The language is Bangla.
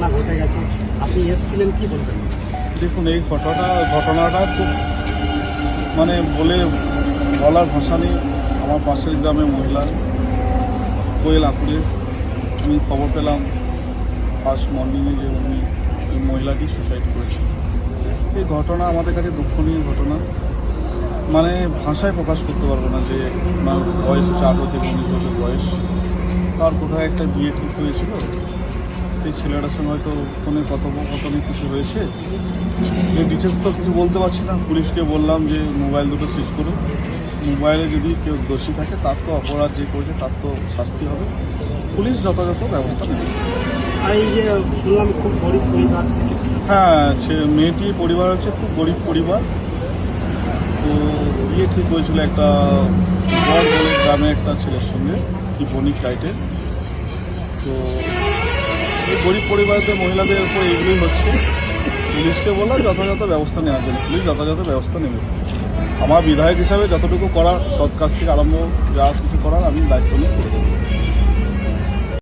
ঘটনা ঘটে গেছে, আপনি এসেছিলেন, কি বলবেন? দেখুন, এই ঘটনাটা খুব মানে বলার ভাষা নেই। আমার পাশের গ্রামে মহিলা কোয়েল আঁকুড়ে আমি খবর পেলাম ফার্স্ট মর্নিংয়ে যে উনি এই মহিলাটি সুসাইড করেছে। এই ঘটনা আমাদের কাছে দুঃখনীয় ঘটনা, মানে ভাষায় প্রকাশ করতে পারবো না। যে বয়স 4 থেকে 19 বছর বয়স, তার কোথায় একটা বিয়ে ঠিক হয়েছিল, সেই ছেলেটার সঙ্গে হয়তো ফোনে কথোপকথনে কিছু হয়েছে। এই ডিটেলস তো কিছু বলতে পারছি না। পুলিশকে বললাম যে মোবাইল দুটো সিজ করুন, মোবাইলে যদি কেউ দোষী থাকে তার তো অপরাধ যে করেছে তার তো শাস্তি হবে, পুলিশ যথাযথ ব্যবস্থা নেবে। আর এই যে শুনলাম খুব গরিব পরিবার, হ্যাঁ, মেয়েটির পরিবার হচ্ছে খুব গরিব পরিবার। তো বিয়ে ঠিক হয়েছিল একটা বড় গ্রামে একটা ছেলের সঙ্গে, কি বণিক টাইটের। তো এই গরিব পরিবারের মহিলাদের উপর এইগুলোই হচ্ছে। পুলিশকে বললাম যথাযথ ব্যবস্থা নেওয়ার জন্য, পুলিশ যথাযথ ব্যবস্থা নেবে। আমার বিধায়ক হিসাবে যতটুকু করার, সৎ কাজ থেকে আরম্ভ যা কিছু করার আমি দায়িত্ব নিয়ে করে দেবো।